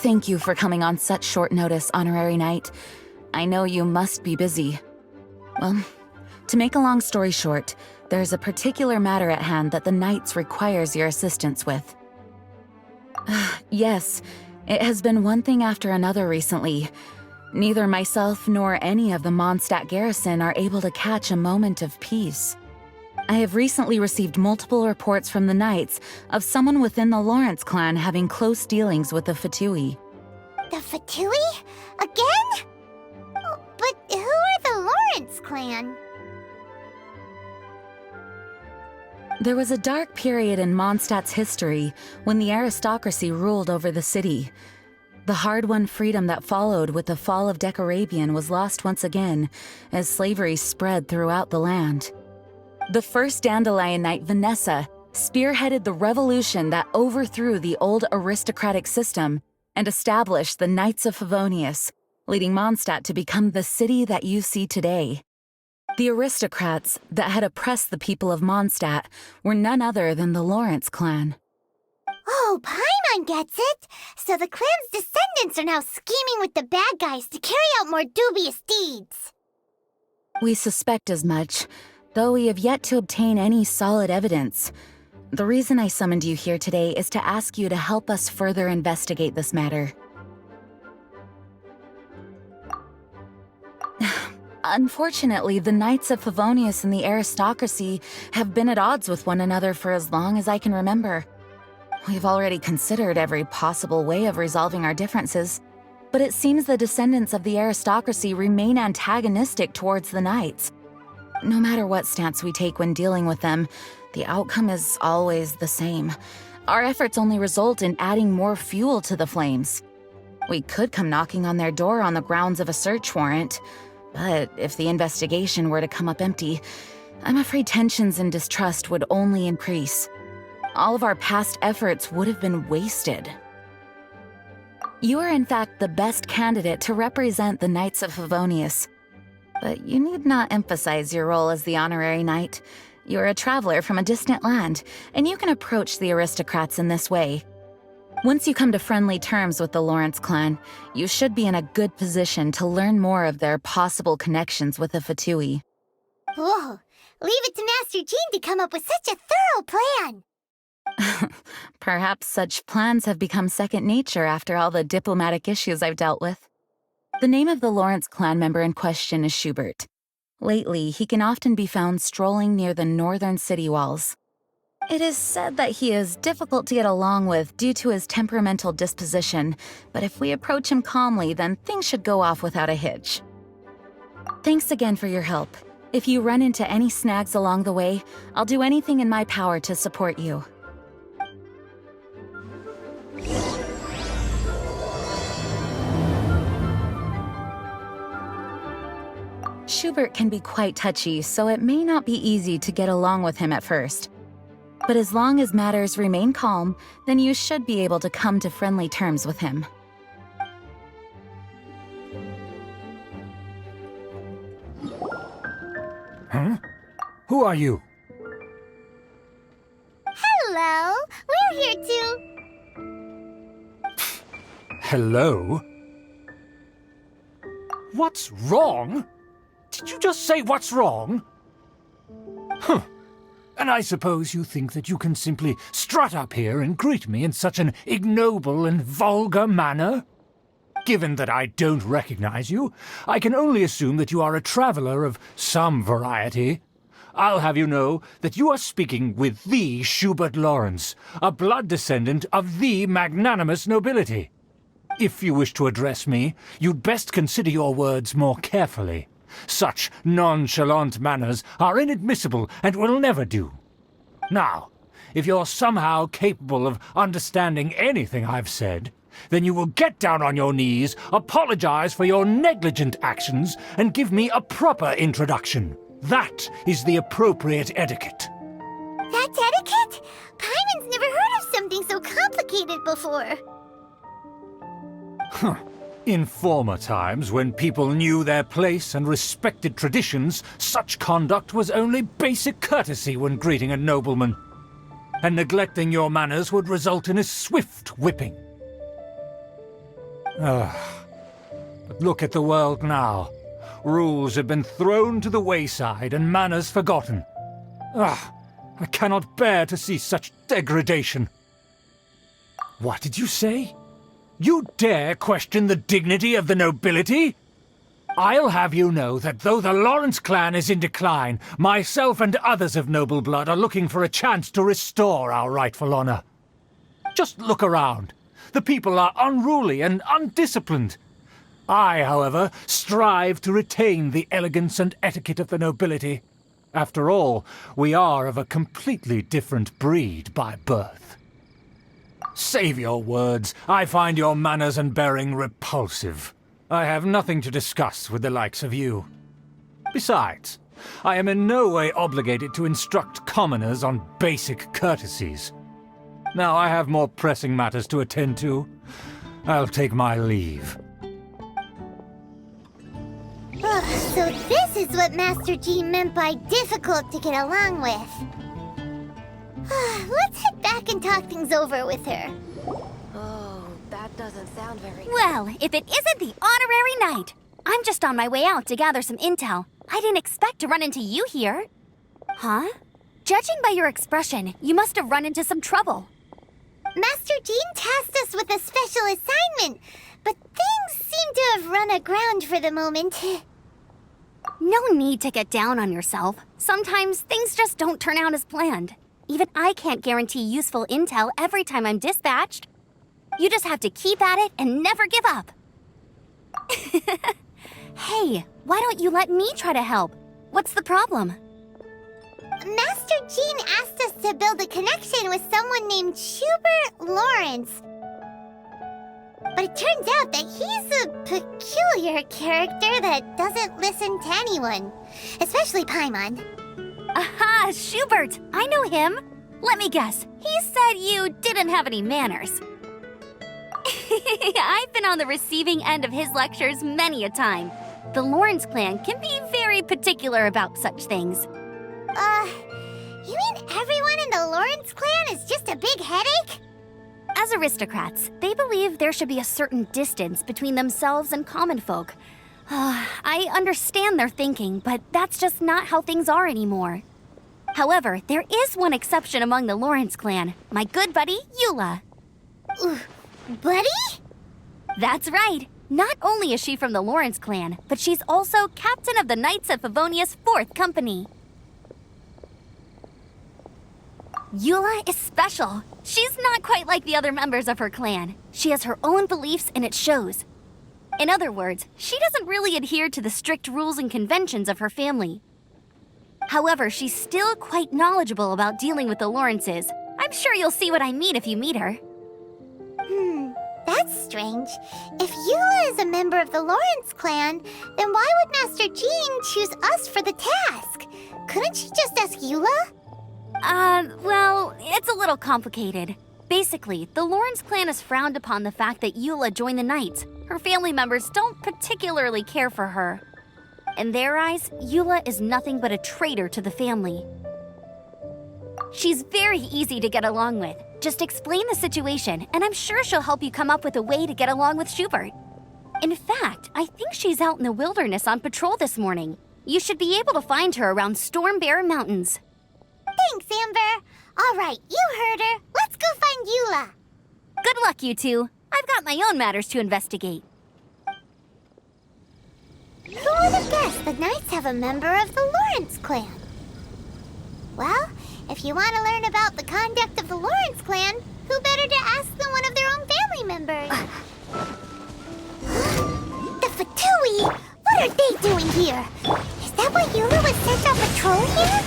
Thank you for coming on such short notice, Honorary Knight. I know you must be busy. Well, to make a long story short, there's a particular matter at hand that the Knights requires your assistance with. Yes, it has been one thing after another recently. Neither myself nor any of the Mondstadt garrison are able to catch a moment of peace. I have recently received multiple reports from the Knights of someone within the Lawrence clan having close dealings with the Fatui. The Fatui? Again? Oh, but who are the Lawrence clan? There was a dark period in Mondstadt's history when the aristocracy ruled over the city. The hard-won freedom that followed with the fall of Decarabian was lost once again as slavery spread throughout the land. The first Dandelion Knight, Vanessa, spearheaded the revolution that overthrew the old aristocratic system and established the Knights of Favonius, leading Mondstadt to become the city that you see today. The aristocrats that had oppressed the people of Mondstadt were none other than the Lawrence clan. Oh, Paimon gets it! So the clan's descendants are now scheming with the bad guys to carry out more dubious deeds. We suspect as much, though we have yet to obtain any solid evidence. The reason I summoned you here today is to ask you to help us further investigate this matter. Unfortunately, the Knights of Favonius and the aristocracy have been at odds with one another for as long as I can remember. We've already considered every possible way of resolving our differences, but it seems the descendants of the aristocracy remain antagonistic towards the Knights. No matter what stance we take when dealing with them, the outcome is always the same. Our efforts only result in adding more fuel to the flames. We could come knocking on their door on the grounds of a search warrant, but if the investigation were to come up empty, I'm afraid tensions and distrust would only increase. All of our past efforts would have been wasted. You are in fact the best candidate to represent the Knights of Favonius. But you need not emphasize your role as the honorary knight. You're a traveler from a distant land, and you can approach the aristocrats in this way. Once you come to friendly terms with the Lawrence clan, you should be in a good position to learn more of their possible connections with the Fatui. Whoa, leave it to Master Jean to come up with such a thorough plan! Perhaps such plans have become second nature after all the diplomatic issues I've dealt with. The name of the Lawrence clan member in question is Schubert. Lately, he can often be found strolling near the northern city walls. It is said that he is difficult to get along with due to his temperamental disposition, but if we approach him calmly, then things should go off without a hitch. Thanks again for your help. If you run into any snags along the way, I'll do anything in my power to support you. Schubert can be quite touchy, so it may not be easy to get along with him at first. But as long as matters remain calm, then you should be able to come to friendly terms with him. Huh? Who are you? Hello, we're here too. Hello? What's wrong? Did you just say what's wrong? Huh. And I suppose you think that you can simply strut up here and greet me in such an ignoble and vulgar manner? Given that I don't recognize you, I can only assume that you are a traveler of some variety. I'll have you know that you are speaking with the Schubert Lawrence, a blood descendant of the magnanimous nobility. If you wish to address me, you'd best consider your words more carefully. Such nonchalant manners are inadmissible and will never do. Now, if you're somehow capable of understanding anything I've said, then you will get down on your knees, apologize for your negligent actions, and give me a proper introduction. That is the appropriate etiquette. That's etiquette? Paimon's never heard of something so complicated before. Huh. In former times, when people knew their place and respected traditions, such conduct was only basic courtesy when greeting a nobleman. And neglecting your manners would result in a swift whipping. But look at the world now. Rules have been thrown to the wayside and manners forgotten. I cannot bear to see such degradation. What did you say? You dare question the dignity of the nobility? I'll have you know that though the Lawrence clan is in decline, myself and others of noble blood are looking for a chance to restore our rightful honor. Just look around. The people are unruly and undisciplined. I, however, strive to retain the elegance and etiquette of the nobility. After all, we are of a completely different breed by birth. Save your words. I find your manners and bearing repulsive. I have nothing to discuss with the likes of you. Besides, I am in no way obligated to instruct commoners on basic courtesies. Now I have more pressing matters to attend to. I'll take my leave. So this is what Master G meant by difficult to get along with. Let's head back and talk things over with her. Oh, that doesn't sound very good. Well, if it isn't the honorary knight. I'm just on my way out to gather some intel. I didn't expect to run into you here. Huh? Judging by your expression, you must have run into some trouble. Master Jean tasked us with a special assignment, but things seem to have run aground for the moment. No need to get down on yourself. Sometimes things just don't turn out as planned. Even I can't guarantee useful intel every time I'm dispatched. You just have to keep at it and never give up. Hey, why don't you let me try to help? What's the problem? Master Jean asked us to build a connection with someone named Schubert Lawrence. But it turns out that he's a peculiar character that doesn't listen to anyone, especially Paimon. Aha, Schubert! I know him. Let me guess. He said you didn't have any manners. I've been on the receiving end of his lectures many a time. The Lawrence clan can be very particular about such things. You mean everyone in the Lawrence clan is just a big headache? As aristocrats, they believe there should be a certain distance between themselves and common folk. I understand their thinking, but that's just not how things are anymore. However, there is one exception among the Lawrence clan, my good buddy, Eula. Buddy? That's right. Not only is she from the Lawrence clan, but she's also captain of the Knights of Favonia's 4th Company. Eula is special. She's not quite like the other members of her clan. She has her own beliefs and it shows. In other words, she doesn't really adhere to the strict rules and conventions of her family. However, she's still quite knowledgeable about dealing with the Lawrences. I'm sure you'll see what I mean if you meet her. That's strange. If Eula is a member of the Lawrence clan, then why would Master Jean choose us for the task? Couldn't she just ask Eula? Well, it's a little complicated. Basically, the Lawrence clan has frowned upon the fact that Eula joined the Knights. Her family members don't particularly care for her. In their eyes, Eula is nothing but a traitor to the family. She's very easy to get along with. Just explain the situation, and I'm sure she'll help you come up with a way to get along with Schubert. In fact, I think she's out in the wilderness on patrol this morning. You should be able to find her around Storm Bear Mountains. Thanks, Amber. All right, you heard her. Let's go find Eula. Good luck, you two. I've got my own matters to investigate. Who would have guessed the Knights have a member of the Lawrence clan? Well, if you want to learn about the conduct of the Lawrence clan, who better to ask than one of their own family members? The Fatui! What are they doing here? Is that why Eula was sent on patrol here?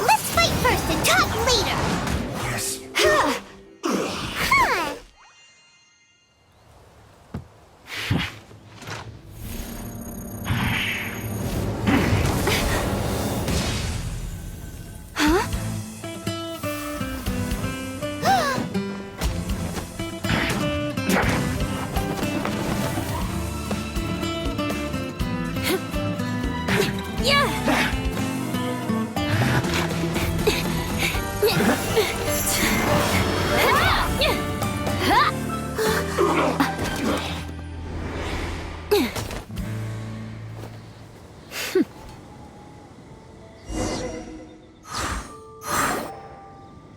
Let's fight first and talk later! Yes. Huh.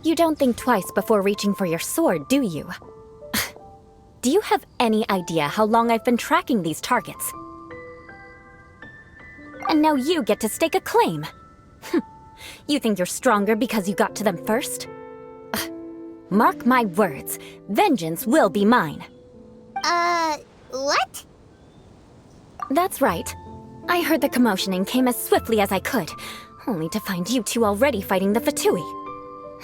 You don't think twice before reaching for your sword, do you? Do you have any idea how long I've been tracking these targets? And now you get to stake a claim. You think you're stronger because you got to them first? Mark my words, vengeance will be mine. What? That's right. I heard the commotion and came as swiftly as I could, only to find you two already fighting the Fatui.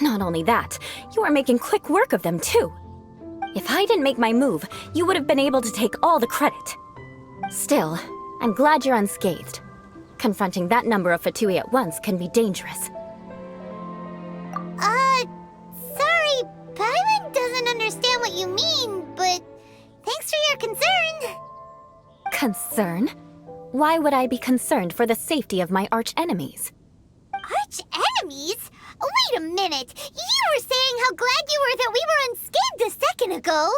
Not only that, you are making quick work of them too. If I didn't make my move, you would have been able to take all the credit. Still, I'm glad you're unscathed. Confronting that number of Fatui at once can be dangerous. Sorry, Paimon doesn't understand what you mean, but thanks for your concern. Concern? Why would I be concerned for the safety of my arch-enemies? Arch-enemies? Wait a minute! You were saying how glad you were that we were unscathed a second ago!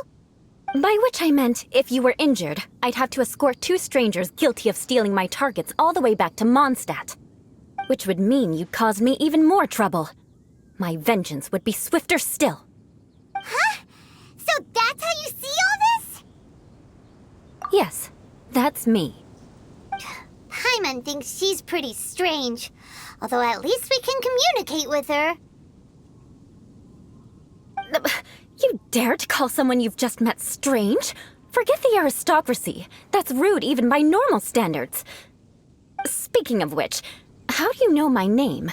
By which I meant, if you were injured, I'd have to escort 2 strangers guilty of stealing my targets all the way back to Mondstadt. Which would mean you'd cause me even more trouble. My vengeance would be swifter still. Huh? So that's how you see all this? Yes, that's me. Paimon thinks she's pretty strange. Although at least we can communicate with her. You dare to call someone you've just met strange? Forget the aristocracy. That's rude even by normal standards. Speaking of which, how do you know my name?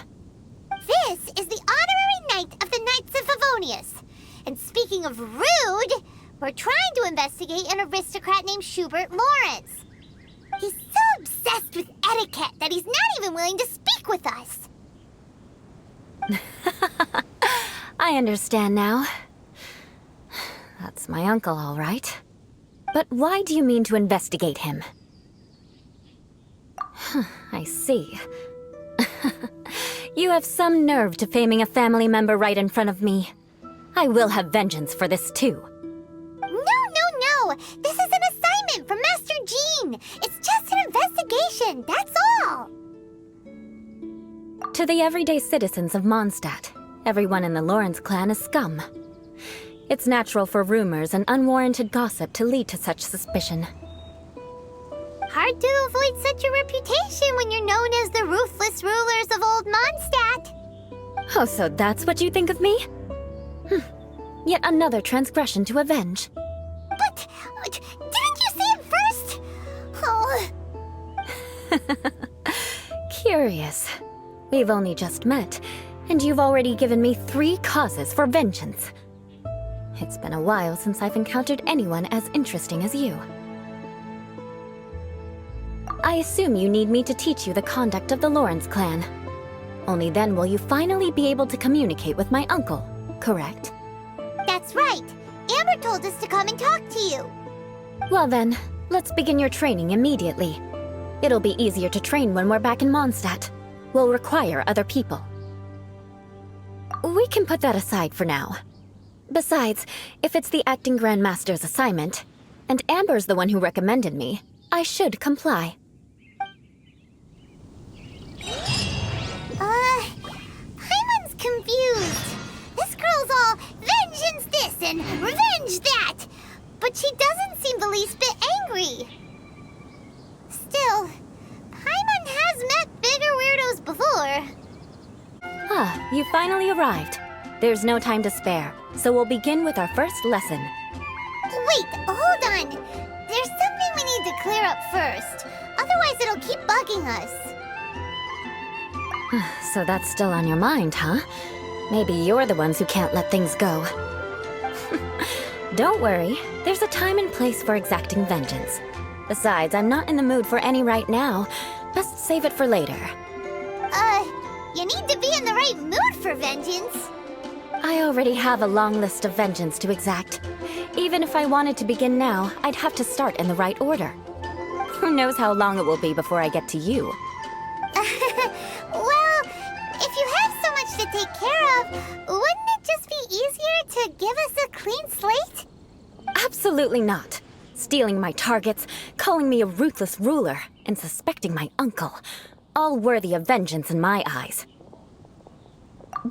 This is the honorary knight of the Knights of Favonius. And speaking of rude, we're trying to investigate an aristocrat named Schubert Lawrence. He's so obsessed with etiquette that he's not even willing to speak with us. I understand now. That's my uncle, all right. But why do you mean to investigate him? I see. You have some nerve to faming a family member right in front of me. I will have vengeance for this too. No! This is an assignment from Master Jean! It's just an investigation, that's all! To the everyday citizens of Mondstadt, everyone in the Lawrence clan is scum. It's natural for rumors and unwarranted gossip to lead to such suspicion. Hard to avoid such a reputation when you're known as the ruthless rulers of Old Mondstadt. Oh, so that's what you think of me? Yet another transgression to avenge. But didn't you say it first? Oh. Curious. We've only just met, and you've already given me 3 causes for vengeance. It's been a while since I've encountered anyone as interesting as you. I assume you need me to teach you the conduct of the Lawrence clan. Only then will you finally be able to communicate with my uncle, correct? That's right. Amber told us to come and talk to you. Well then, let's begin your training immediately. It'll be easier to train when we're back in Mondstadt. We'll require other people. We can put that aside for now. Besides, if it's the acting Grand Master's assignment, and Amber's the one who recommended me, I should comply. Paimon's confused. This girl's all vengeance this and revenge that. But she doesn't seem the least bit angry. Still, Paimon has met bigger weirdos before. Ah, you finally arrived. There's no time to spare, so we'll begin with our first lesson. Wait, hold on. There's something we need to clear up first. Otherwise it'll keep bugging us. So that's still on your mind, huh? Maybe you're the ones who can't let things go. Don't worry, there's a time and place for exacting vengeance. Besides, I'm not in the mood for any right now. Best save it for later. You need to be in the right mood for vengeance. I already have a long list of vengeance to exact. Even if I wanted to begin now, I'd have to start in the right order. Who knows how long it will be before I get to you? Well, if you have so much to take care of, wouldn't it just be easier to give us a clean slate? Absolutely not. Stealing my targets, calling me a ruthless ruler, and suspecting my uncle. All worthy of vengeance in my eyes.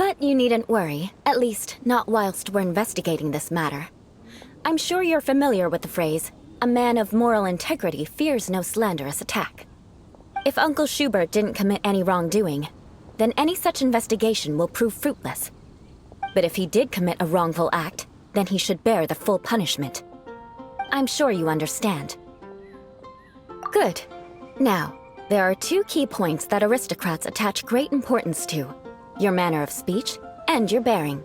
But you needn't worry, at least not whilst we're investigating this matter. I'm sure you're familiar with the phrase, a man of moral integrity fears no slanderous attack. If Uncle Schubert didn't commit any wrongdoing, then any such investigation will prove fruitless. But if he did commit a wrongful act, then he should bear the full punishment. I'm sure you understand. Good. Now, there are two key points that aristocrats attach great importance to: your manner of speech and your bearing.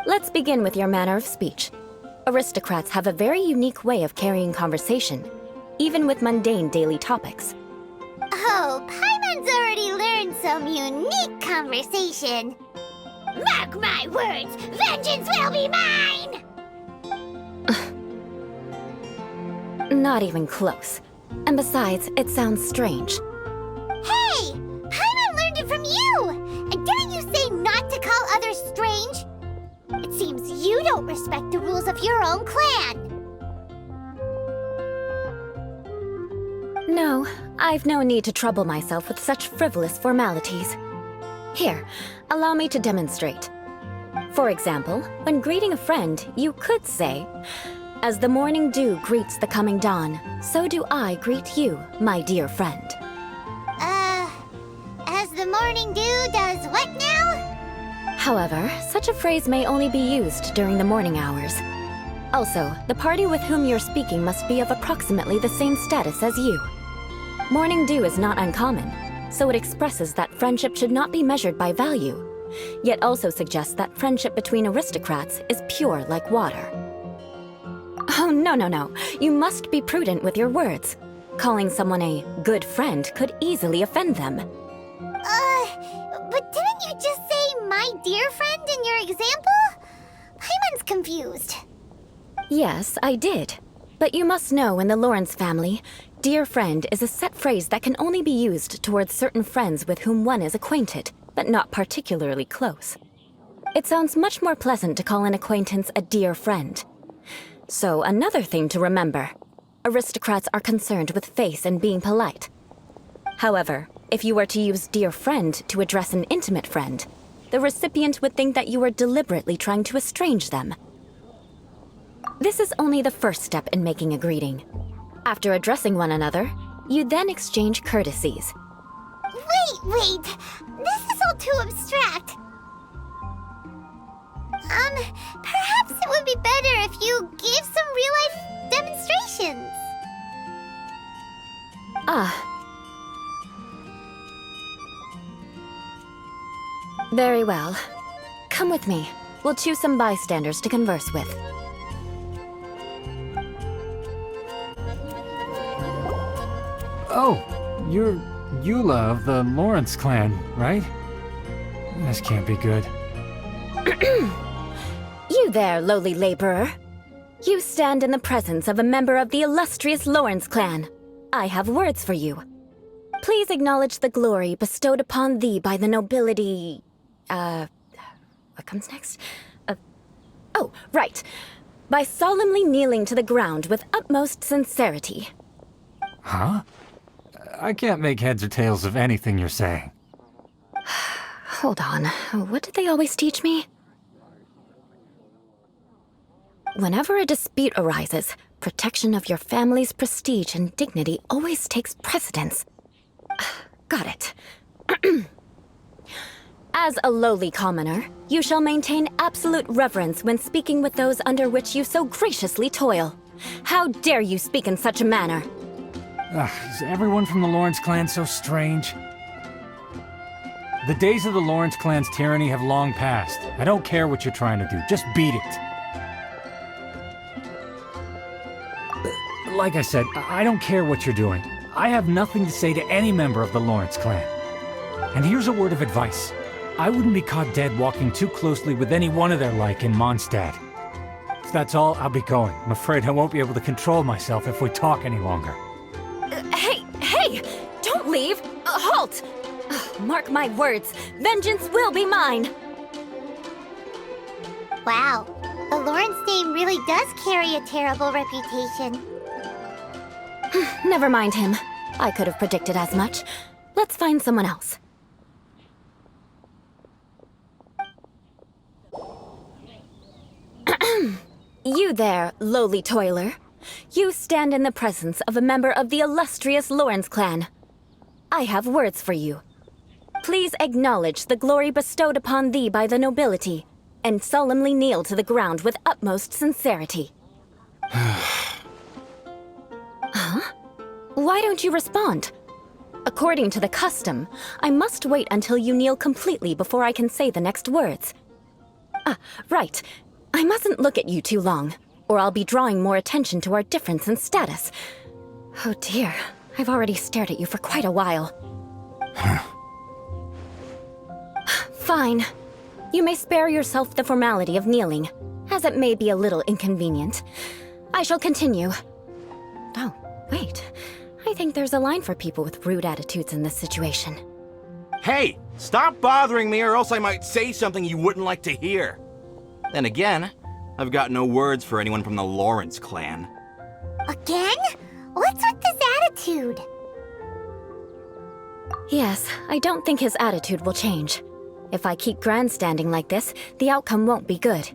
Let's begin with your manner of speech. Aristocrats have a very unique way of carrying conversation, even with mundane daily topics. Oh, Paimon's already learned some unique conversation. Mark my words, vengeance will be mine! Not even close. And besides, it sounds strange. Hey! Paimon learned it from you! And didn't you say not to call others strange? It seems you don't respect the rules of your own clan. No, I've no need to trouble myself with such frivolous formalities. Here, allow me to demonstrate. For example, when greeting a friend, you could say, "As the morning dew greets the coming dawn, so do I greet you, my dear friend." As the morning dew does what now? However, such a phrase may only be used during the morning hours. Also, the party with whom you're speaking must be of approximately the same status as you. Morning dew is not uncommon, so it expresses that friendship should not be measured by value, yet also suggests that friendship between aristocrats is pure like water. Oh, no. You must be prudent with your words. Calling someone a good friend could easily offend them. But didn't you just say my dear friend in your example? Paimon's confused. Yes, I did. But you must know in the Lawrence family, dear friend is a set phrase that can only be used towards certain friends with whom one is acquainted, but not particularly close. It sounds much more pleasant to call an acquaintance a dear friend. So, another thing to remember. Aristocrats are concerned with face and being polite. However, if you were to use dear friend to address an intimate friend, the recipient would think that you were deliberately trying to estrange them. This is only the first step in making a greeting. After addressing one another, you then exchange courtesies. Wait! This is all too abstract. Perhaps it would be better if you gave some real-life demonstrations. Very well. Come with me. We'll choose some bystanders to converse with. Oh, you're Eula of the Lawrence clan, right? This can't be good. You there, lowly laborer. You stand in the presence of a member of the illustrious Lawrence clan. I have words for you. Please acknowledge the glory bestowed upon thee by the nobility... What comes next? Oh, right. By solemnly kneeling to the ground with utmost sincerity. Huh? I can't make heads or tails of anything you're saying. Hold on. What did they always teach me? Whenever a dispute arises, protection of your family's prestige and dignity always takes precedence. Got it. As a lowly commoner, you shall maintain absolute reverence when speaking with those under which you so graciously toil. How dare you speak in such a manner? Is everyone from the Lawrence clan so strange? The days of the Lawrence clan's tyranny have long passed. I don't care what you're trying to do, just beat it. Like I said, I don't care what you're doing. I have nothing to say to any member of the Lawrence clan. And here's a word of advice. I wouldn't be caught dead walking too closely with any one of their like in Mondstadt. If that's all, I'll be going. I'm afraid I won't be able to control myself if we talk any longer. Hey! Don't leave! Halt! Mark my words, vengeance will be mine! Wow, the Lawrence name really does carry a terrible reputation. Never mind him. I could have predicted as much. Let's find someone else. You there, lowly toiler. You stand in the presence of a member of the illustrious Lawrence clan. I have words for you. Please acknowledge the glory bestowed upon thee by the nobility, and solemnly kneel to the ground with utmost sincerity. Huh? Why don't you respond? According to the custom, I must wait until you kneel completely before I can say the next words. Ah, right. I mustn't look at you too long, or I'll be drawing more attention to our difference in status. Oh dear, I've already stared at you for quite a while. Fine. You may spare yourself the formality of kneeling, as it may be a little inconvenient. I shall continue. Oh, wait. I think there's a line for people with rude attitudes in this situation. Hey, stop bothering me or else I might say something you wouldn't like to hear. Then again, I've got no words for anyone from the Lawrence clan. Again? What's with this attitude? Yes, I don't think his attitude will change. If I keep grandstanding like this, the outcome won't be good.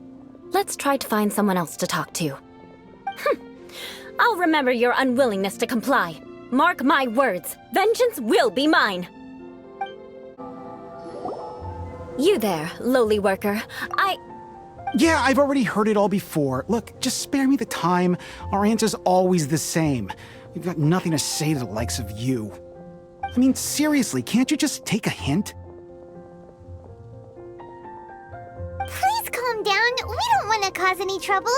Let's try to find someone else to talk to. I'll remember your unwillingness to comply. Mark my words, vengeance will be mine. You there, lowly worker. Yeah, I've already heard it all before. Look, just spare me the time. Our answer's always the same. We've got nothing to say to the likes of you. I mean, seriously, can't you just take a hint? Please calm down. We don't want to cause any trouble.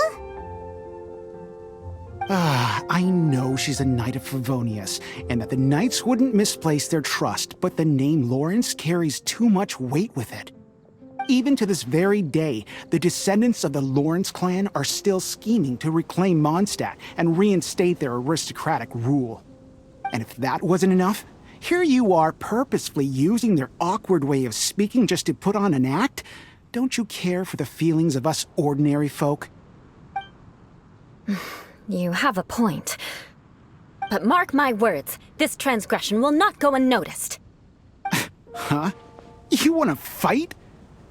I know she's a Knight of Favonius, and that the Knights wouldn't misplace their trust, but the name Lawrence carries too much weight with it. Even to this very day, the descendants of the Lawrence clan are still scheming to reclaim Mondstadt and reinstate their aristocratic rule. And if that wasn't enough, here you are purposefully using their awkward way of speaking just to put on an act? Don't you care for the feelings of us ordinary folk? You have a point. But mark my words, this transgression will not go unnoticed. Huh? You want to fight?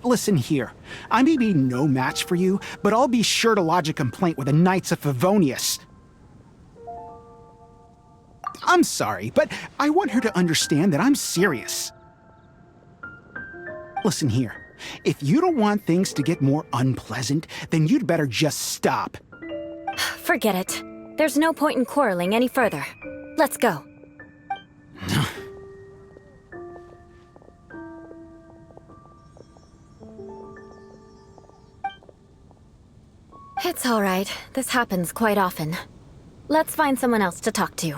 Listen here, I may be no match for you, but I'll be sure to lodge a complaint with the Knights of Favonius. I'm sorry, but I want her to understand that I'm serious. Listen here, if you don't want things to get more unpleasant, then you'd better just stop. Forget it. There's no point in quarreling any further. Let's go. It's all right. This happens quite often. Let's find someone else to talk to.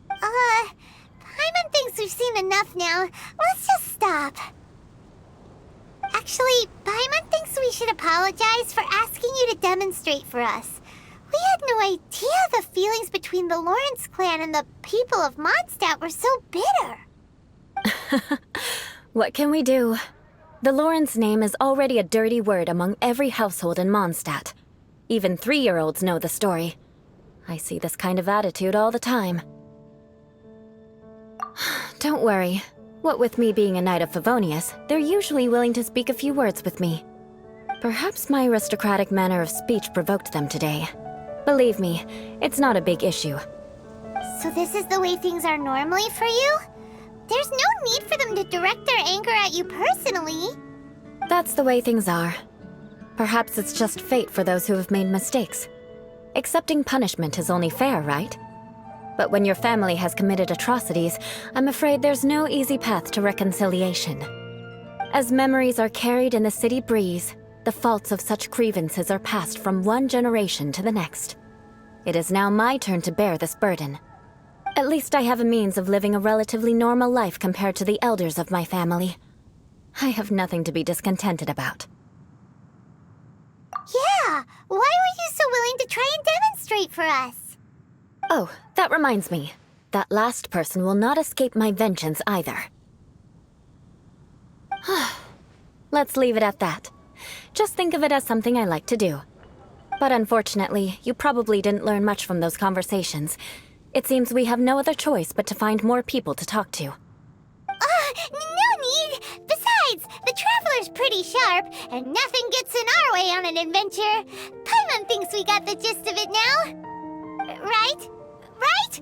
Paimon thinks we've seen enough now. Let's just stop. Actually, Paimon thinks we should apologize for asking you to demonstrate for us. We had no idea the feelings between the Lawrence clan and the people of Mondstadt were so bitter. What can we do? The Lawrence name is already a dirty word among every household in Mondstadt. Even 3-year-olds know the story. I see this kind of attitude all the time. Don't worry. What with me being a Knight of Favonius, they're usually willing to speak a few words with me. Perhaps my aristocratic manner of speech provoked them today. Believe me, it's not a big issue. So this is the way things are normally for you? There's no need for them to direct their anger at you personally. That's the way things are. Perhaps it's just fate for those who have made mistakes. Accepting punishment is only fair, right? But when your family has committed atrocities, I'm afraid there's no easy path to reconciliation. As memories are carried in the city breeze, the faults of such grievances are passed from one generation to the next. It is now my turn to bear this burden. At least I have a means of living a relatively normal life compared to the elders of my family. I have nothing to be discontented about. Yeah, why were you so willing to try and demonstrate for us? Oh, that reminds me. That last person will not escape my vengeance either. Let's leave it at that. Just think of it as something I like to do. But unfortunately, you probably didn't learn much from those conversations. It seems we have no other choice but to find more people to talk to. No need! Besides, the Traveler's both pretty sharp, and nothing gets in our way on an adventure. Paimon thinks we got the gist of it now. Right? Right?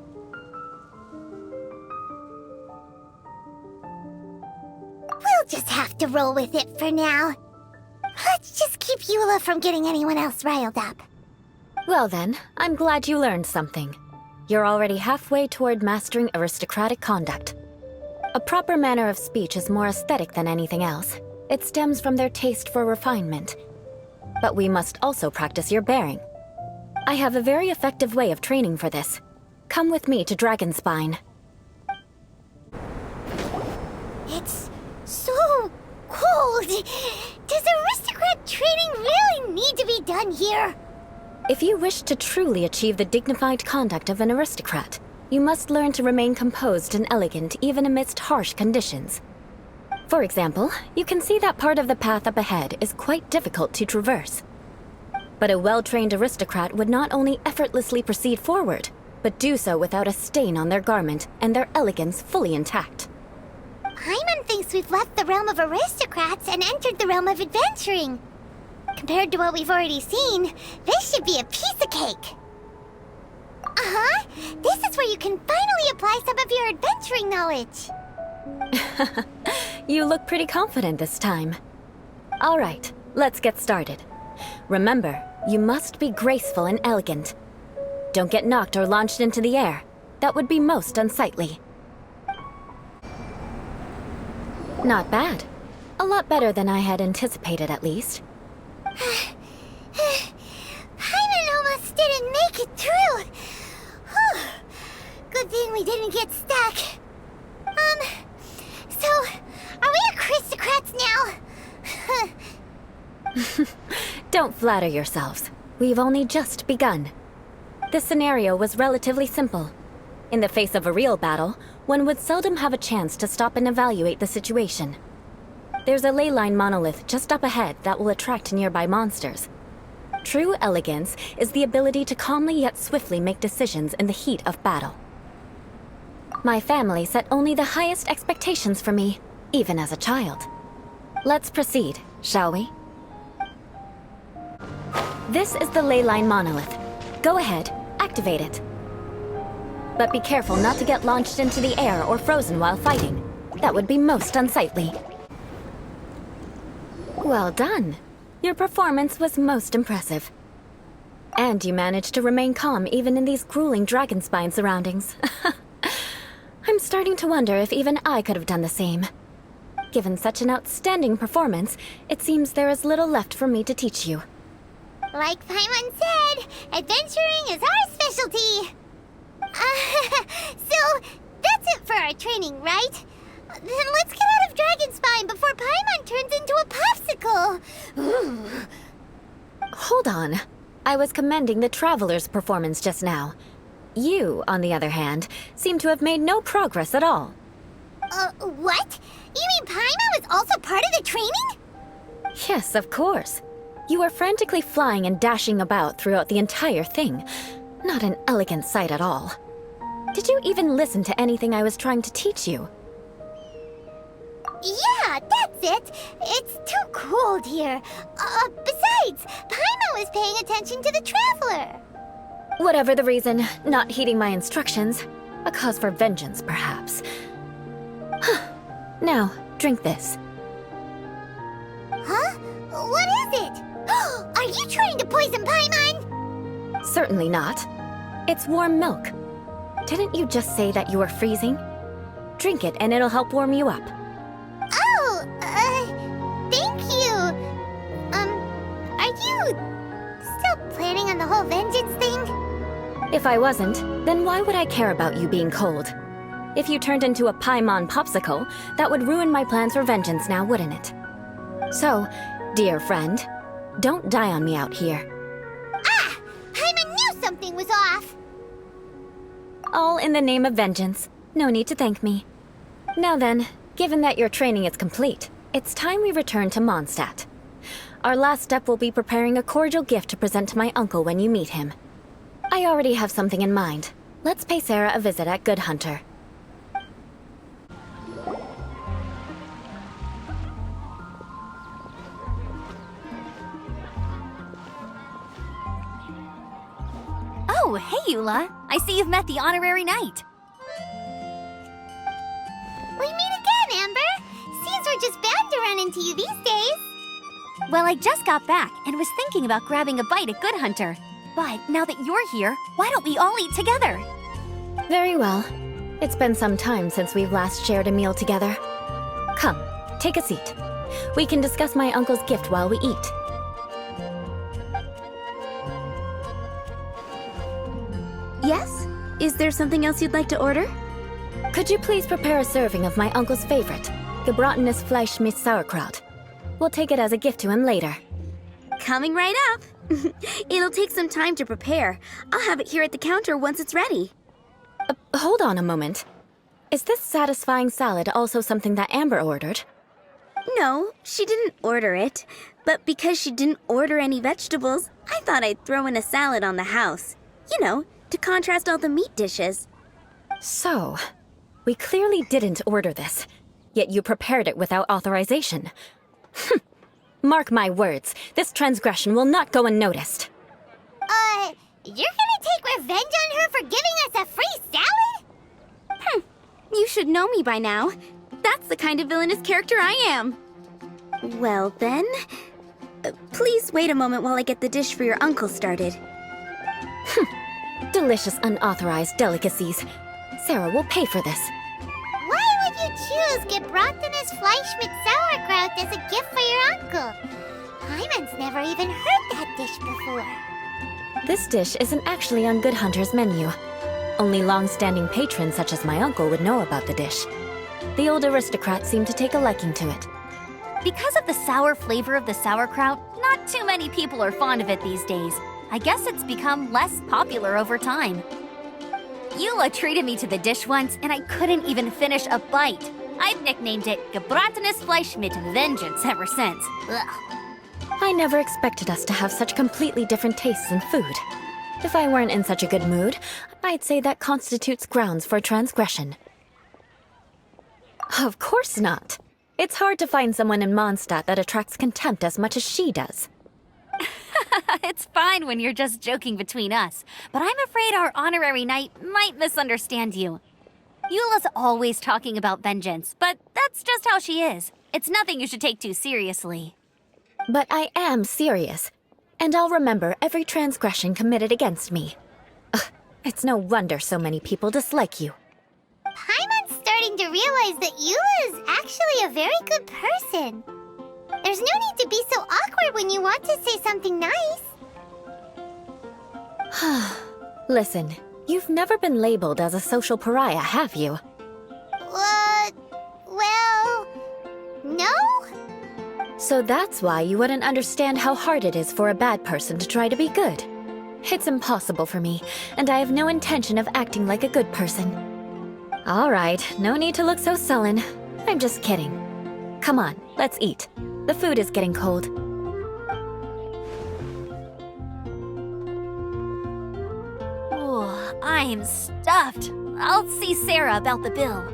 We'll just have to roll with it for now. Let's just keep Eula from getting anyone else riled up. Well then, I'm glad you learned something. You're already halfway toward mastering aristocratic conduct. A proper manner of speech is more aesthetic than anything else. It stems from their taste for refinement. But we must also practice your bearing. I have a very effective way of training for this. Come with me to Dragonspine. It's so cold. Does aristocrat training really need to be done here? If you wish to truly achieve the dignified conduct of an aristocrat, you must learn to remain composed and elegant even amidst harsh conditions. For example, you can see that part of the path up ahead is quite difficult to traverse. But a well-trained aristocrat would not only effortlessly proceed forward, but do so without a stain on their garment and their elegance fully intact. Paimon thinks we've left the realm of aristocrats and entered the realm of adventuring. Compared to what we've already seen, this should be a piece of cake. Uh-huh. This is where you can finally apply some of your adventuring knowledge. You look pretty confident this time. All right, let's get started. Remember, you must be graceful and elegant. Don't get knocked or launched into the air. That would be most unsightly. Not bad. A lot better than I had anticipated, at least. Paimon almost didn't make it through. Whew. Good thing we didn't get stuck. So, are we aristocrats now? Don't flatter yourselves. We've only just begun. This scenario was relatively simple. In the face of a real battle, one would seldom have a chance to stop and evaluate the situation. There's a ley line monolith just up ahead that will attract nearby monsters. True elegance is the ability to calmly yet swiftly make decisions in the heat of battle. My family set only the highest expectations for me, even as a child. Let's proceed, shall we? This is the ley line monolith. Go ahead, activate it. But be careful not to get launched into the air or frozen while fighting. That would be most unsightly. Well done. Your performance was most impressive. And you managed to remain calm even in these grueling Dragonspine surroundings. I'm starting to wonder if even I could have done the same. Given such an outstanding performance, it seems there is little left for me to teach you. Like Paimon said, adventuring is our specialty. So, that's it for our training, right? Then let's get out of Dragonspine before Paimon turns into a popsicle. Hold on. I was commending the Traveler's performance just now. You, on the other hand, seem to have made no progress at all. What? You mean Paimon was also part of the training? Yes, of course. You were frantically flying and dashing about throughout the entire thing. Not an elegant sight at all. Did you even listen to anything I was trying to teach you? Yeah, that's it. It's too cold here. Besides, Paimon was paying attention to the Traveler. Whatever the reason, not heeding my instructions. A cause for vengeance, perhaps. Now, drink this. Huh? What is it? Are you trying to poison Paimon? Certainly not. It's warm milk. Didn't you just say that you were freezing? Drink it and it'll help warm you up. Oh, thank you. Are you still planning on the whole vengeance thing? If I wasn't, then why would I care about you being cold? If you turned into a Paimon popsicle, that would ruin my plans for vengeance now, wouldn't it? So, dear friend, don't die on me out here. Ah! Paimon knew something was off! All in the name of vengeance. No need to thank me. Now then, given that your training is complete, it's time we return to Mondstadt. Our last step will be preparing a cordial gift to present to my uncle when you meet him. I already have something in mind. Let's pay Sarah a visit at Good Hunter. Oh, hey, Eula. I see you've met the honorary knight. We meet again, Amber. Seems we're just bound to run into you these days. Well, I just got back and was thinking about grabbing a bite at Good Hunter. But now that you're here, why don't we all eat together? Very well. It's been some time since we've last shared a meal together. Come, take a seat. We can discuss my uncle's gift while we eat. Yes? Is there something else you'd like to order? Could you please prepare a serving of my uncle's favorite, gebratenes Fleisch mit Sauerkraut? We'll take it as a gift to him later. Coming right up. It'll take some time to prepare. I'll have it here at the counter once it's ready. Hold on a moment. Is this satisfying salad also something that Amber ordered? No, she didn't order it. But because she didn't order any vegetables, I thought I'd throw in a salad on the house. You know, to contrast all the meat dishes. So, we clearly didn't order this, yet you prepared it without authorization. Mark my words, this transgression will not go unnoticed. You're gonna take revenge on her for giving us a free salad? You should know me by now. That's the kind of villainous character I am. Well then, please wait a moment while I get the dish for your uncle started. Delicious unauthorized delicacies. Sarah will pay for this. Why would you choose gebratenes Fleisch mit Sauerkraut as a gift for your uncle? Paimon's never even heard that dish before. This dish isn't actually on Good Hunter's menu. Only long-standing patrons such as my uncle would know about the dish. The old aristocrat seemed to take a liking to it. Because of the sour flavor of the sauerkraut, not too many people are fond of it these days. I guess it's become less popular over time. Eula treated me to the dish once, and I couldn't even finish a bite. I've nicknamed it gebratenes Fleisch mit Vengeance ever since. Ugh. I never expected us to have such completely different tastes in food. If I weren't in such a good mood, I'd say that constitutes grounds for transgression. Of course not. It's hard to find someone in Mondstadt that attracts contempt as much as she does. It's fine when you're just joking between us, but I'm afraid our honorary knight might misunderstand you. Eula's always talking about vengeance, but that's just how she is. It's nothing you should take too seriously. But I am serious, and I'll remember every transgression committed against me. Ugh, it's no wonder so many people dislike you. Paimon's starting to realize that Eula is actually a very good person. There's no need to be so awkward when you want to say something nice. Listen, you've never been labeled as a social pariah, have you? Well, no? So that's why you wouldn't understand how hard it is for a bad person to try to be good. It's impossible for me, and I have no intention of acting like a good person. All right, no need to look so sullen. I'm just kidding. Come on, let's eat. The food is getting cold. Oh, I'm stuffed. I'll see Sarah about the bill.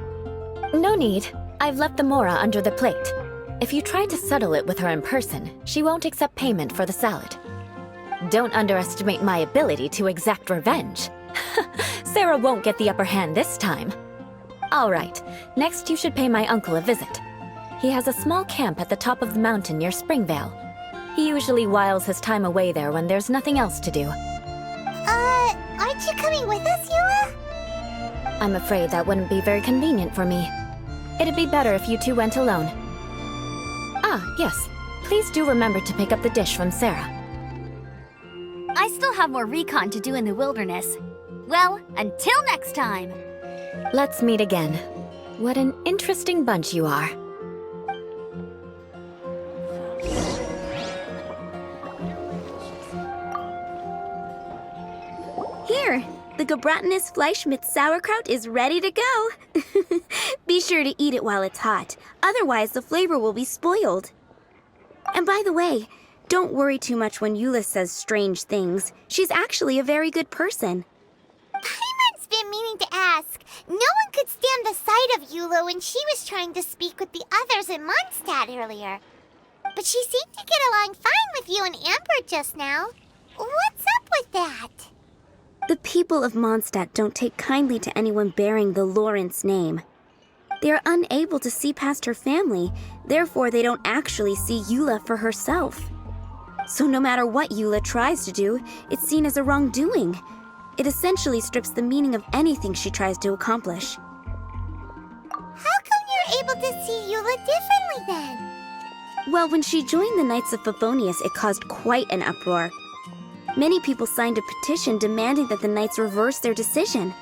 No need. I've left the mora under the plate. If you try to settle it with her in person, she won't accept payment for the salad. Don't underestimate my ability to exact revenge. Sarah won't get the upper hand this time. All right, next you should pay my uncle a visit. He has a small camp at the top of the mountain near Springvale. He usually whiles his time away there when there's nothing else to do. Aren't you coming with us, Eula? I'm afraid that wouldn't be very convenient for me. It'd be better if you two went alone. Ah, yes. Please do remember to pick up the dish from Sarah. I still have more recon to do in the wilderness. Well, until next time. Let's meet again. What an interesting bunch you are. Here, the gebratenes Fleisch mit Sauerkraut is ready to go. Be sure to eat it while it's hot, otherwise the flavor will be spoiled. And by the way, don't worry too much when Eula says strange things. She's actually a very good person. Paimon's been meaning to ask. No one could stand the sight of Eula when she was trying to speak with the others in Mondstadt earlier. But she seemed to get along fine with you and Amber just now. What's up with that? The people of Mondstadt don't take kindly to anyone bearing the Lawrence name. They are unable to see past her family, therefore they don't actually see Eula for herself. So no matter what Eula tries to do, it's seen as a wrongdoing. It essentially strips the meaning of anything she tries to accomplish. How come you're able to see Eula differently then? Well, when she joined the Knights of Favonius, it caused quite an uproar. Many people signed a petition demanding that the Knights reverse their decision.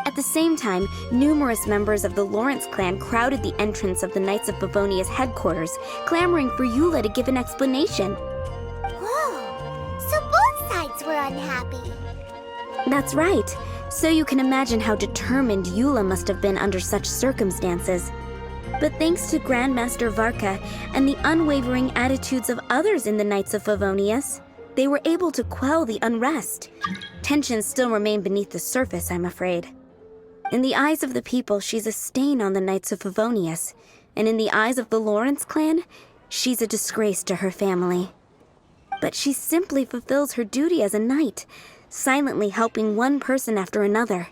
At the same time, numerous members of the Lawrence clan crowded the entrance of the Knights of Favonius headquarters, clamoring for Eula to give an explanation. Whoa! So both sides were unhappy. That's right. So you can imagine how determined Eula must have been under such circumstances. But thanks to Grandmaster Varka and the unwavering attitudes of others in the Knights of Favonius, they were able to quell the unrest. Tensions still remain beneath the surface, I'm afraid. In the eyes of the people, she's a stain on the Knights of Favonius, and in the eyes of the Lawrence clan, she's a disgrace to her family. But she simply fulfills her duty as a knight, silently helping one person after another,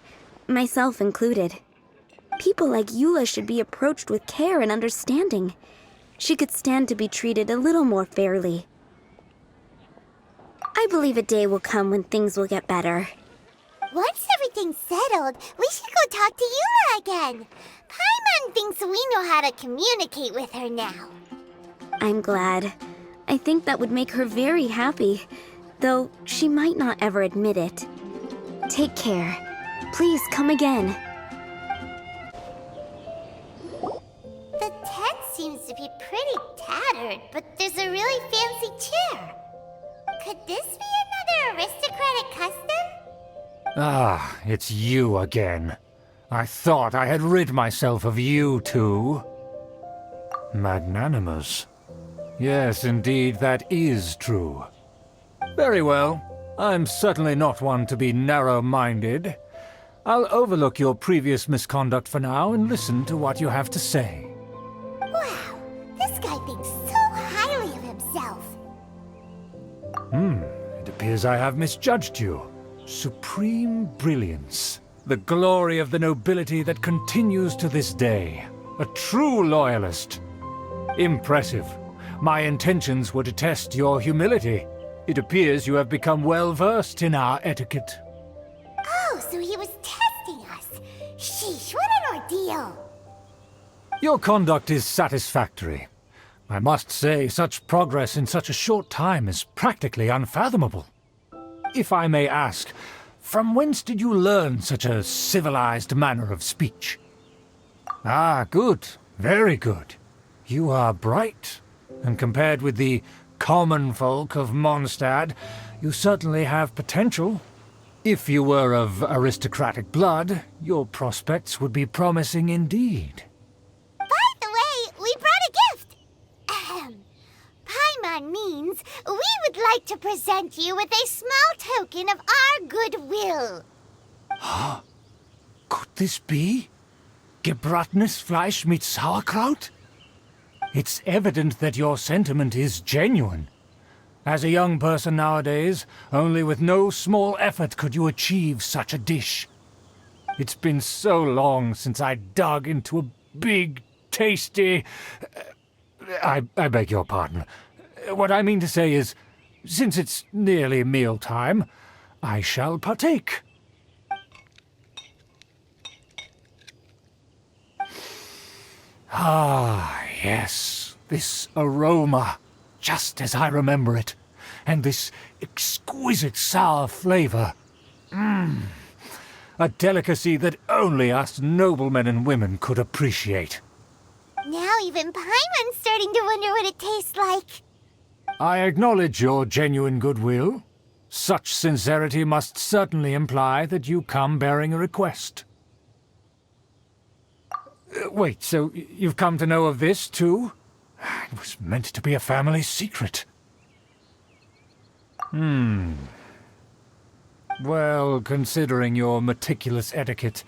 myself included. People like Eula should be approached with care and understanding. She could stand to be treated a little more fairly. I believe a day will come when things will get better. Once everything's settled, we should go talk to Eula again. Paimon thinks we know how to communicate with her now. I'm glad. I think that would make her very happy, though she might not ever admit it. Take care. Please come again. The tent seems to be pretty tattered, but there's a really fancy chair. Could this be another aristocratic custom? Ah, it's you again. I thought I had rid myself of you two. Magnanimous. Yes, indeed, that is true. Very well. I'm certainly not one to be narrow-minded. I'll overlook your previous misconduct for now and listen to what you have to say. Wow, this guy thinks so highly of himself. It appears I have misjudged you. Supreme brilliance. The glory of the nobility that continues to this day. A true loyalist. Impressive. My intentions were to test your humility. It appears you have become well-versed in our etiquette. Oh, so he was testing us. Sheesh, what an ordeal. Your conduct is satisfactory. I must say, such progress in such a short time is practically unfathomable. If I may ask, from whence did you learn such a civilized manner of speech? Ah, good. Very good. You are bright, and compared with the common folk of Mondstadt, you certainly have potential. If you were of aristocratic blood, your prospects would be promising indeed. By the way, we brought a gift. Paimon means we would like to present you with a small token of our goodwill. Could this be? Gebratenes Fleisch mit Sauerkraut? It's evident that your sentiment is genuine. As a young person nowadays, only with no small effort could you achieve such a dish. It's been so long since I dug into a big, tasty... I beg your pardon. What I mean to say is, since it's nearly mealtime, I shall partake. Ah, yes, this aroma, just as I remember it, and this exquisite sour flavor. A delicacy that only us noblemen and women could appreciate. Now even Paimon's starting to wonder what it tastes like. I acknowledge your genuine goodwill. Such sincerity must certainly imply that you come bearing a request. Wait, so you've come to know of this, too? It was meant to be a family secret. Well, considering your meticulous etiquette,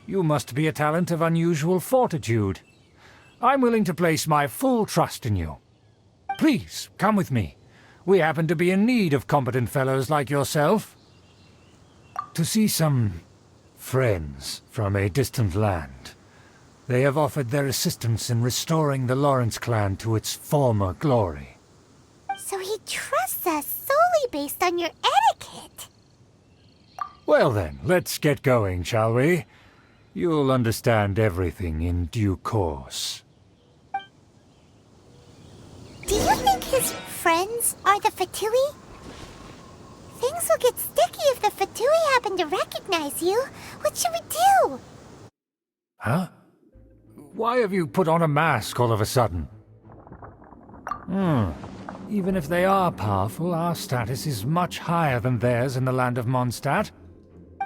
you must be a talent of unusual fortitude. I'm willing to place my full trust in you. Please, come with me. We happen to be in need of competent fellows like yourself. To see some friends from a distant land. They have offered their assistance in restoring the Lawrence clan to its former glory. So he trusts us solely based on your etiquette. Well then, let's get going, shall we? You'll understand everything in due course. Do you think his friends are the Fatui? Things will get sticky if the Fatui happen to recognize you. What should we do? Huh? Why have you put on a mask all of a sudden? Even if they are powerful, our status is much higher than theirs in the land of Mondstadt.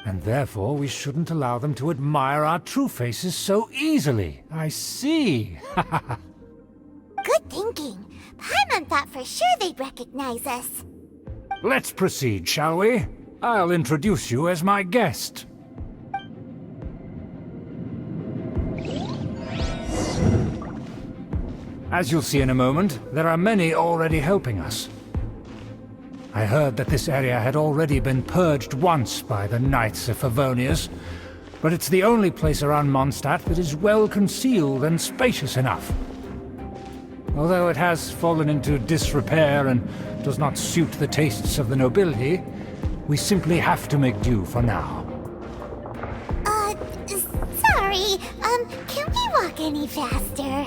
And therefore we shouldn't allow them to admire our true faces so easily. I see. Good thinking. Paimon thought for sure they'd recognize us. Let's proceed, shall we? I'll introduce you as my guest. As you'll see in a moment, there are many already helping us. I heard that this area had already been purged once by the Knights of Favonius, but it's the only place around Mondstadt that is well concealed and spacious enough. Although it has fallen into disrepair and does not suit the tastes of the nobility, we simply have to make do for now. Sorry, can we walk any faster?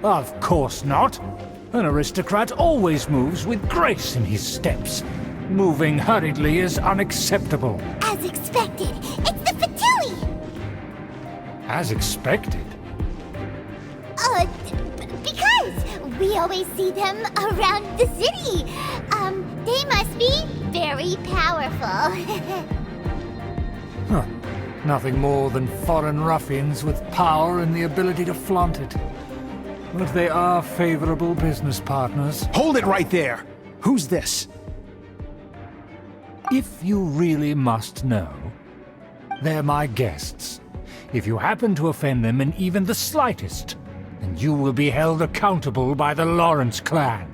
Of course not. An aristocrat always moves with grace in his steps. Moving hurriedly is unacceptable. As expected, it's the Fatui! As expected? Because we always see them around the city. They must be very powerful. Huh. Nothing more than foreign ruffians with power and the ability to flaunt it. But they are favorable business partners. Hold it right there! Who's this? If you really must know, they're my guests. If you happen to offend them in even the slightest, then you will be held accountable by the Lawrence clan.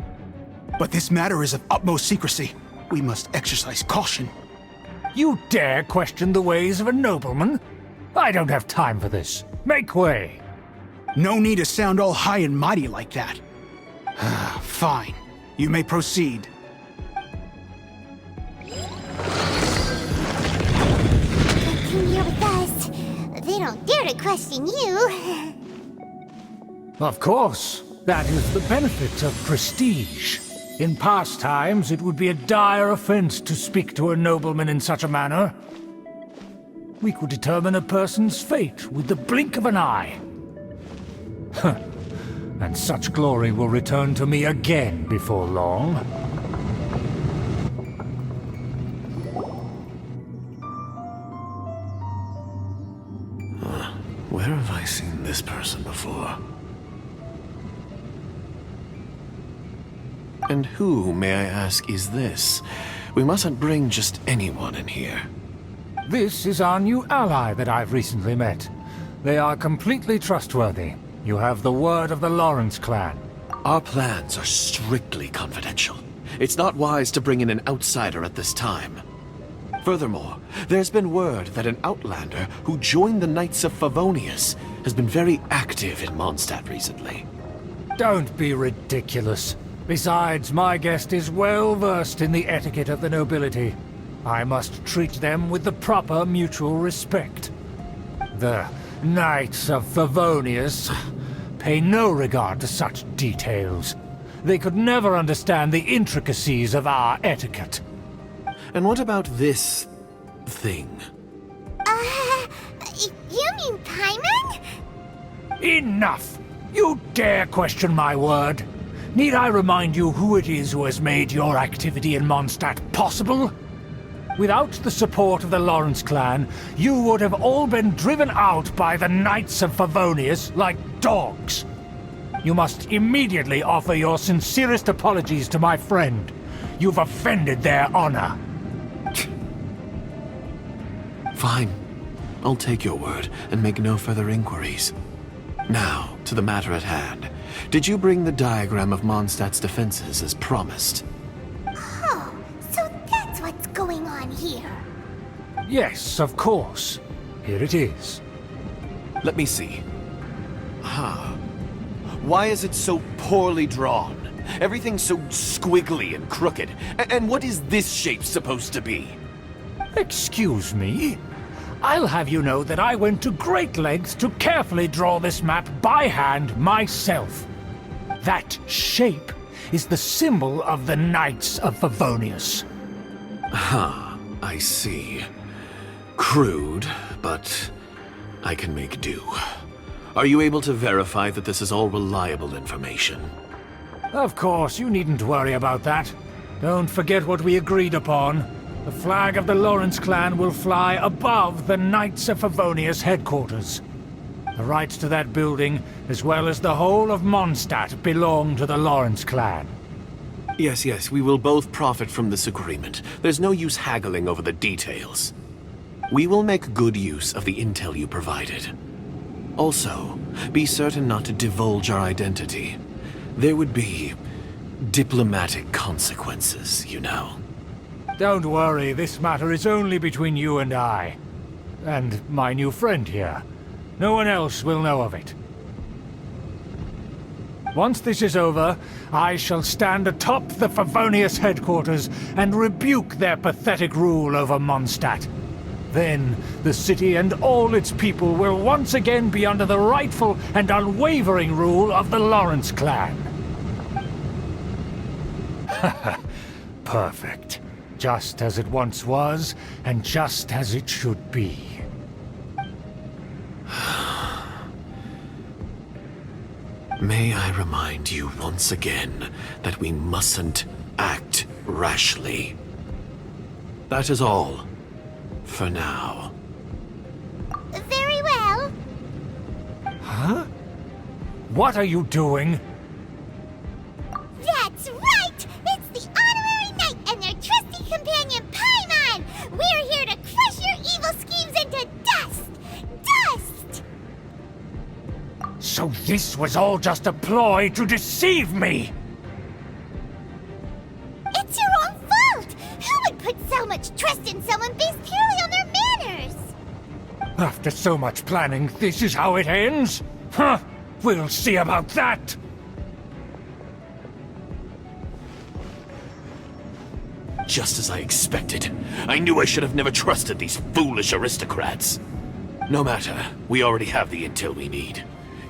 But this matter is of utmost secrecy. We must exercise caution. You dare question the ways of a nobleman? I don't have time for this. Make way! No need to sound all high and mighty like that. Fine. You may proceed. Come here with us. They don't dare to question you. Of course. That is the benefit of prestige. In past times, it would be a dire offense to speak to a nobleman in such a manner. We could determine a person's fate with the blink of an eye. And such glory will return to me again before long. Where have I seen this person before? And who, may I ask, is this? We mustn't bring just anyone in here. This is our new ally that I've recently met. They are completely trustworthy. You have the word of the Lawrence clan. Our plans are strictly confidential. It's not wise to bring in an outsider at this time. Furthermore, there's been word that an outlander who joined the Knights of Favonius has been very active in Mondstadt recently. Don't be ridiculous. Besides, my guest is well versed in the etiquette of the nobility. I must treat them with the proper mutual respect. The Knights of Favonius pay no regard to such details. They could never understand the intricacies of our etiquette. And what about this thing? You mean Paimon? Enough! You dare question my word? Need I remind you who it is who has made your activity in Mondstadt possible? Without the support of the Lawrence clan, you would have all been driven out by the Knights of Favonius like dogs. You must immediately offer your sincerest apologies to my friend. You've offended their honor. Fine. I'll take your word and make no further inquiries. Now, to the matter at hand. Did you bring the diagram of Mondstadt's defenses as promised? Oh, so that's what's going on here. Yes, of course. Here it is. Let me see. Why is it so poorly drawn? Everything's so squiggly and crooked. And what is this shape supposed to be? Excuse me? I'll have you know that I went to great lengths to carefully draw this map by hand myself. That shape is the symbol of the Knights of Favonius. I see. Crude, but I can make do. Are you able to verify that this is all reliable information? Of course, you needn't worry about that. Don't forget what we agreed upon. The flag of the Lawrence clan will fly above the Knights of Favonius headquarters. The rights to that building, as well as the whole of Mondstadt, belong to the Lawrence clan. Yes, we will both profit from this agreement. There's no use haggling over the details. We will make good use of the intel you provided. Also, be certain not to divulge our identity. There would be diplomatic consequences, you know. Don't worry, this matter is only between you and I. And my new friend here. No one else will know of it. Once this is over, I shall stand atop the Favonius headquarters and rebuke their pathetic rule over Mondstadt. Then, the city and all its people will once again be under the rightful and unwavering rule of the Lawrence clan. Perfect. Just as it once was, and just as it should be. May I remind you once again that we mustn't act rashly. That is all. For now. Very well. Huh? What are you doing? That's right! It's the Honorary Knight and their trusty companion, Paimon! We're here to crush your evil schemes into dust! Dust! So this was all just a ploy to deceive me! It's your own fault! Who would put so much trust in someone based purely on their manners? After so much planning, this is how it ends? Huh! We'll see about that! Just as I expected. I knew I should have never trusted these foolish aristocrats. No matter, we already have the intel we need.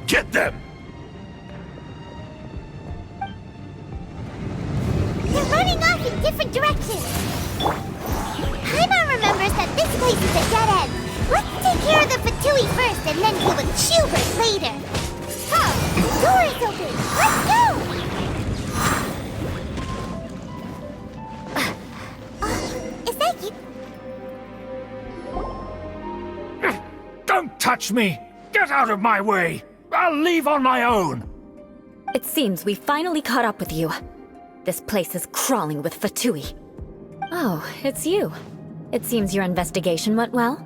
Get them! They're running off in different directions. Paimon remembers that this place is a dead end. Let's take care of the Fatui first and then deal with Schubert later. Oh, the door is open. Let's go! Is that you? Don't touch me! Get out of my way! I'll leave on my own! It seems we finally caught up with you. This place is crawling with Fatui. Oh, it's you. It seems your investigation went well.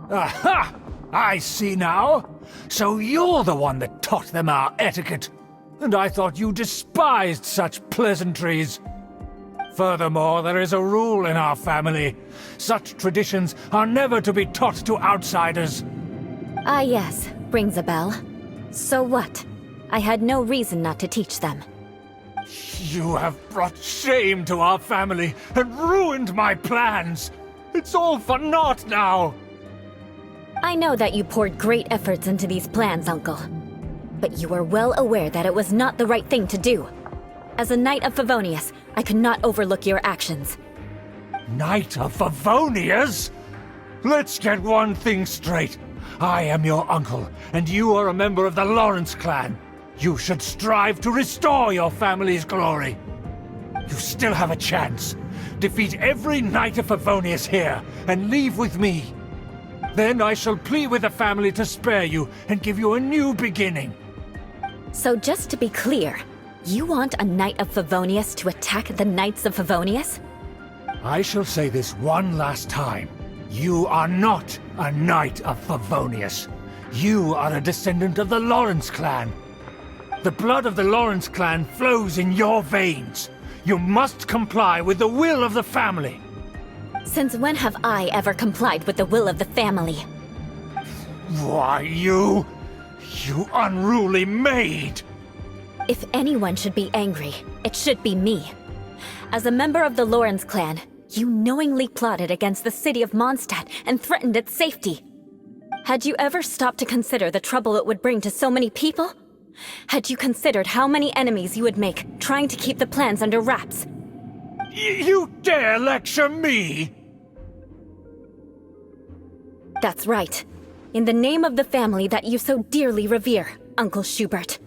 Aha! I see now. So you're the one that taught them our etiquette. And I thought you despised such pleasantries. Furthermore, there is a rule in our family. Such traditions are never to be taught to outsiders. Ah yes, rings a bell. So what? I had no reason not to teach them. You have brought shame to our family and ruined my plans. It's all for naught now. I know that you poured great efforts into these plans, Uncle. But you are well aware that it was not the right thing to do. As a Knight of Favonius, I could not overlook your actions. Knight of Favonius? Let's get one thing straight. I am your uncle, and you are a member of the Lawrence clan. You should strive to restore your family's glory. You still have a chance. Defeat every Knight of Favonius here, and leave with me. Then I shall plead with the family to spare you and give you a new beginning. So just to be clear, you want a Knight of Favonius to attack the Knights of Favonius? I shall say this one last time. You are not a Knight of Favonius. You are a descendant of the Lawrence clan. The blood of the Lawrence clan flows in your veins. You must comply with the will of the family. Since when have I ever complied with the will of the family? Why, you unruly maid! If anyone should be angry, it should be me. As a member of the Lawrence clan, you knowingly plotted against the city of Mondstadt and threatened its safety. Had you ever stopped to consider the trouble it would bring to so many people? Had you considered how many enemies you would make trying to keep the plans under wraps? You dare lecture me? That's right. In the name of the family that you so dearly revere, Uncle Schubert.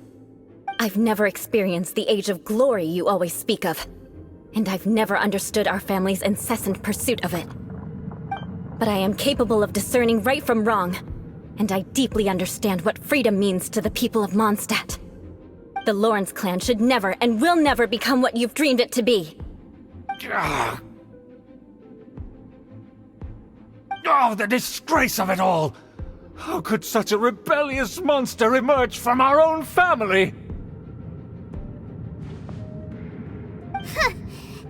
I've never experienced the age of glory you always speak of, and I've never understood our family's incessant pursuit of it. But I am capable of discerning right from wrong, and I deeply understand what freedom means to the people of Mondstadt. The Lawrence clan should never and will never become what you've dreamed it to be. Oh, the disgrace of it all! How could such a rebellious monster emerge from our own family?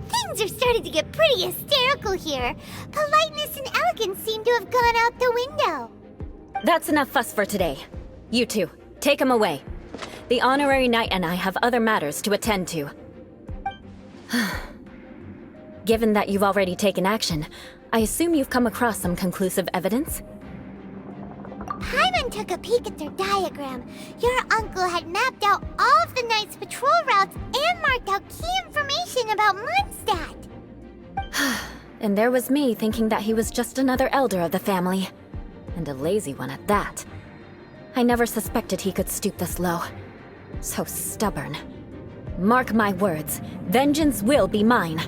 Things are starting to get pretty hysterical here. Politeness and elegance seem to have gone out the window. That's enough fuss for today. You two, take him away. The honorary knight and I have other matters to attend to. Given that you've already taken action, I assume you've come across some conclusive evidence? Paimon took a peek at their diagram. Your uncle had mapped out all of the Knight's patrol routes and marked out key information about Mondstadt. And there was me thinking that he was just another elder of the family. And a lazy one at that. I never suspected he could stoop this low. So stubborn. Mark my words, vengeance will be mine.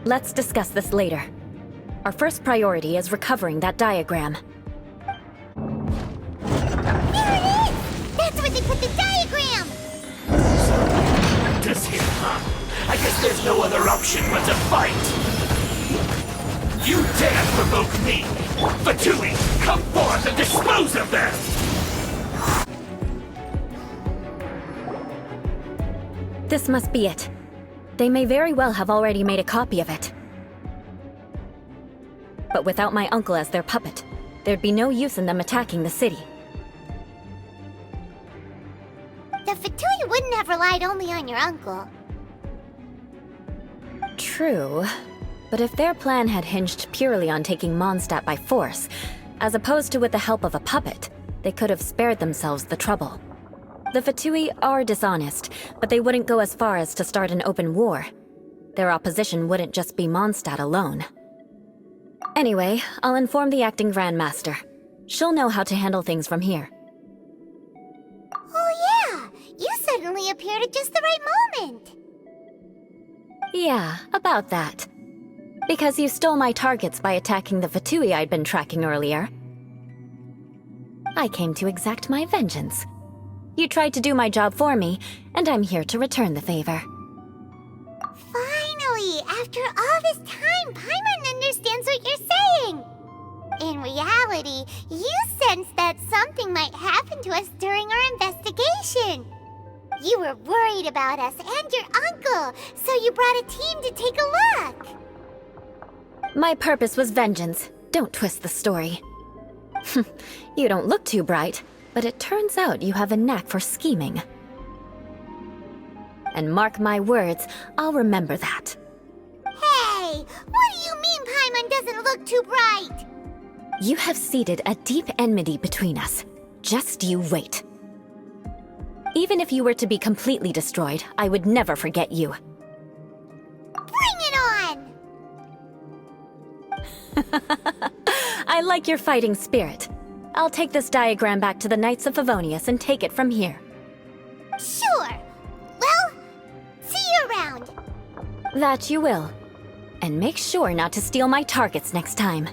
Let's discuss this later. Our first priority is recovering that diagram. There it is! That's where they put the diagram! Just here, huh? I guess there's no other option but to fight! You dare provoke me! Fatui, come forth and dispose of them! This must be it. They may very well have already made a copy of it. But without my uncle as their puppet, there'd be no use in them attacking the city. The Fatui wouldn't have relied only on your uncle. True. But if their plan had hinged purely on taking Mondstadt by force, as opposed to with the help of a puppet, they could have spared themselves the trouble. The Fatui are dishonest, but they wouldn't go as far as to start an open war. Their opposition wouldn't just be Mondstadt alone. Anyway, I'll inform the acting Grandmaster. She'll know how to handle things from here. Oh yeah! You suddenly appeared at just the right moment! Yeah, about that. Because you stole my targets by attacking the Fatui I'd been tracking earlier. I came to exact my vengeance. You tried to do my job for me, and I'm here to return the favor. Finally! After all this time, Paimon understands what you're saying! In reality, you sensed that something might happen to us during our investigation. You were worried about us and your uncle, so you brought a team to take a look. My purpose was vengeance. Don't twist the story. You don't look too bright, but it turns out you have a knack for scheming. And mark my words, I'll remember that. Hey! What do you mean Paimon doesn't look too bright? You have seeded a deep enmity between us. Just you wait. Even if you were to be completely destroyed, I would never forget you. Bring it on! I like your fighting spirit. I'll take this diagram back to the Knights of Favonius and take it from here. Sure. Well, see you around. That you will. And make sure not to steal my targets next time.